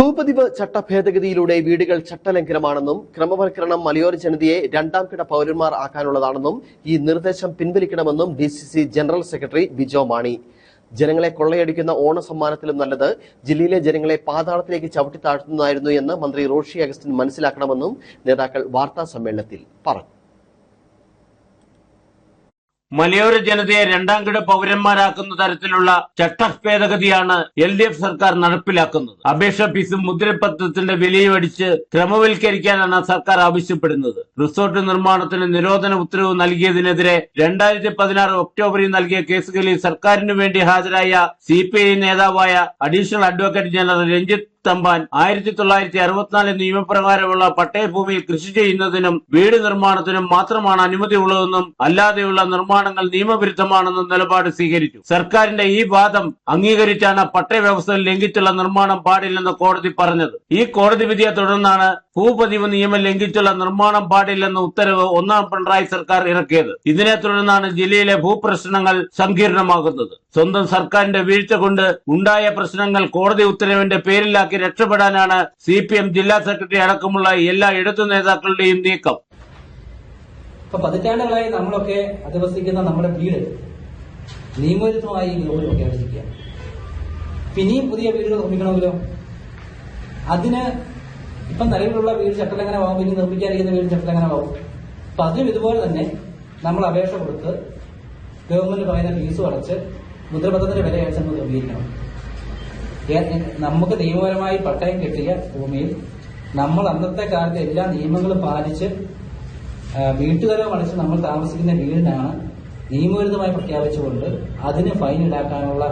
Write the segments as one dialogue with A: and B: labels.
A: ഭൂപതിവ് ചട്ടഭേദഗതിയിലൂടെ വീടുകൾ ചട്ടലംഘനമാണെന്നും ക്രമവൽക്കരണം മലയോര ജനതയെ രണ്ടാം കിട പൌരന്മാർ ആക്കാനുള്ളതാണെന്നും ഈ നിർദ്ദേശം പിൻവലിക്കണമെന്നും DCC general secretary Bijo Mani. ജനങ്ങളെ കൊള്ളയടിക്കുന്ന ഓണസമ്മാനത്തിലും നല്ലത് ജില്ലയിലെ ജനങ്ങളെ പാതാളത്തിലേക്ക് ചവിട്ടിത്താഴ്ത്തുന്നതായിരുന്നു എന്ന് മന്ത്രി റോഷി അഗസ്റ്റിൻ മനസ്സിലാക്കണമെന്നും നേതാക്കൾ വാർത്താ സമ്മേളനത്തിൽ പറഞ്ഞു.
B: മലയോര ജനതയെ രണ്ടാം കിട പൗരന്മാരാക്കുന്ന തരത്തിലുള്ള ചട്ടഭേദഗതിയാണ് LDF സർക്കാർ നടപ്പിലാക്കുന്നത്. അപേക്ഷ ഫീസും മുദ്രപത്രത്തിന്റെ വിലയും അടിച്ച് ക്രമവൽക്കരിക്കാനാണ് സർക്കാർ ആവശ്യപ്പെടുന്നത്. റിസോർട്ട് നിർമ്മാണത്തിന് നിരോധന ഉത്തരവ് നൽകിയതിനെതിരെ 2016 ഒക്ടോബറിൽ നൽകിയ കേസുകളിൽ സർക്കാരിനു വേണ്ടി ഹാജരായ CPI നേതാവായ additional advocate general Ranjith Thampan 1964 നിയമപ്രകാരമുള്ള പട്ടയഭൂമിയിൽ കൃഷി ചെയ്യുന്നതിനും വീട് നിർമ്മാണത്തിനും മാത്രമാണ് അനുമതി ഉള്ളതെന്നും അല്ലാതെയുള്ള നിർമ്മാണങ്ങൾ നിയമവിരുദ്ധമാണെന്നും നിലപാട് സ്വീകരിച്ചു. സർക്കാരിന്റെ ഈ വാദം അംഗീകരിച്ചാണ് പട്ടയ വ്യവസ്ഥ ലംഘിച്ചുള്ള നിർമ്മാണം പാടില്ലെന്ന് കോടതി പറഞ്ഞത്. ഈ കോടതി വിധിയെ തുടർന്നാണ് ഭൂപതിവ് നിയമം ലംഘിച്ചുള്ള നിർമ്മാണം പാടില്ലെന്ന ഉത്തരവ് ഒന്നാം പിണറായി സർക്കാർ ഇറക്കിയത്. ഇതിനെ തുടർന്നാണ് ജില്ലയിലെ ഭൂപ്രശ്നങ്ങൾ സങ്കീർണമാകുന്നത്. സ്വന്തം സർക്കാരിന്റെ വീഴ്ച കൊണ്ട് ഉണ്ടായ പ്രശ്നങ്ങൾ കോടതി ഉത്തരവിന്റെ പേരിലാക്കി രക്ഷപ്പെടാനാണ് CPM ജില്ലാ സെക്രട്ടറി അടക്കമുള്ള എല്ലാ ഇടതു നേതാക്കളുടെയും നീക്കം.
C: പതിറ്റാണ്ടുകളായി നമ്മളൊക്കെ അധിവസിക്കുന്ന നമ്മുടെ വീട് നിയമവിരുദ്ധമായി പ്രഖ്യാപിച്ചിരിക്കുക. പിന്നെയും പുതിയ വീടുകൾ നിർമ്മിക്കണമെങ്കിലോ അതിന് ഇപ്പം നിലവിലുള്ള വീട് ചട്ടലംഘനമാകും, ഇനി നിർമ്മിക്കാതിരിക്കുന്ന വീട് ചട്ടലംഘനമാകും. അപ്പൊ അതിനും ഇതുപോലെ തന്നെ നമ്മൾ അപേക്ഷ കൊടുത്ത് ഗവൺമെന്റ് പറയുന്ന ഫീസ് അടച്ച് മുദ്രപത്രത്തിന്റെ വില അയച്ച് നമ്മൾ നിർമ്മിക്കണം. നമുക്ക് നിയമപരമായി പട്ടയം കിട്ടിയ ഭൂമിയിൽ നമ്മൾ അന്നത്തെ കാലത്തെ എല്ലാ നിയമങ്ങളും പാലിച്ച് വീട്ടുകാരോ അടച്ച് നമ്മൾ താമസിക്കുന്ന വീടിനാണ് നിയമവിരുദ്ധമായി പ്രഖ്യാപിച്ചുകൊണ്ട് അതിന് ഫൈൻ ഈടാക്കാനുള്ള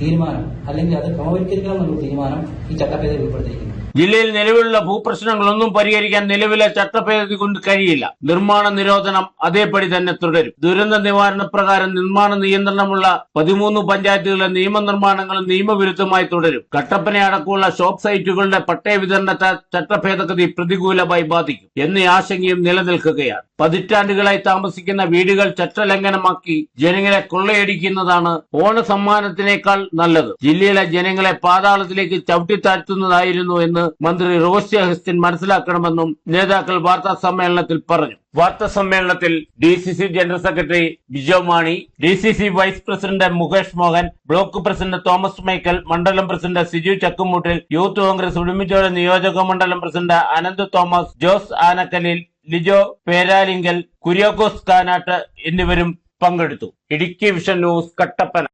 C: തീരുമാനം അല്ലെങ്കിൽ അത് ക്രമവൽക്കരിക്കണം എന്നുള്ള തീരുമാനം ഈ ചട്ടഭേദഗതി ഉൾപ്പെടുത്തിയിരിക്കുന്നു.
B: ജില്ലയിൽ നിലവിലുള്ള ഭൂപ്രശ്നങ്ങളൊന്നും പരിഹരിക്കാൻ നിലവിലെ ചട്ടഭേദഗതി കൊണ്ട് കഴിയില്ല. നിർമ്മാണ നിരോധനം അതേപടി തന്നെ തുടരും. ദുരന്ത നിവാരണ പ്രകാരം നിർമ്മാണ നിയന്ത്രണമുള്ള 13 പഞ്ചായത്തുകളിലെ നിയമനിർമ്മാണങ്ങളും നിയമവിരുദ്ധമായി തുടരും. കട്ടപ്പന അടക്കമുള്ള ഷോപ്പ് സൈറ്റുകളുടെ പട്ടയ വിതരണത്തെ ചട്ടഭേദഗതി പ്രതികൂലമായി ബാധിക്കും എന്ന ആശങ്കയും നിലനിൽക്കുകയാണ്. പതിറ്റാണ്ടുകളായി താമസിക്കുന്ന വീടുകൾ ചട്ടലംഘനമാക്കി ജനങ്ങളെ കൊള്ളയടിക്കുന്നതാണ് ഓണസമ്മാനത്തിനേക്കാൾ നല്ലത്. ജില്ലയിലെ ജനങ്ങളെ പാതാളത്തിലേക്ക് ചവിട്ടിത്താഴ്ത്തുന്നതായിരുന്നു എന്ന് മന്ത്രി റോഷി അഗസ്റ്റിൻ മനസ്സിലാക്കണമെന്നും നേതാക്കൾ വാർത്താ സമ്മേളനത്തിൽ പറഞ്ഞു. വാർത്താ സമ്മേളനത്തിൽ DCC general secretary Bijo Mani, DCC vice president Mukesh Mohan, block president Thomas Michael, മണ്ഡലം president Siju Chakkumoottil, youth Congress Udumbanchola നിയോജക മണ്ഡലം പ്രസിഡന്റ് അനന്ത് തോമസ്, ജോസ് ആനക്കലിൽ, ലിജോ പേരാലിങ്കൽ, കുര്യാക്കോസ് കാനാട്ട് എന്നിവരും പങ്കെടുത്തു. Idukki vision news, Kattappana.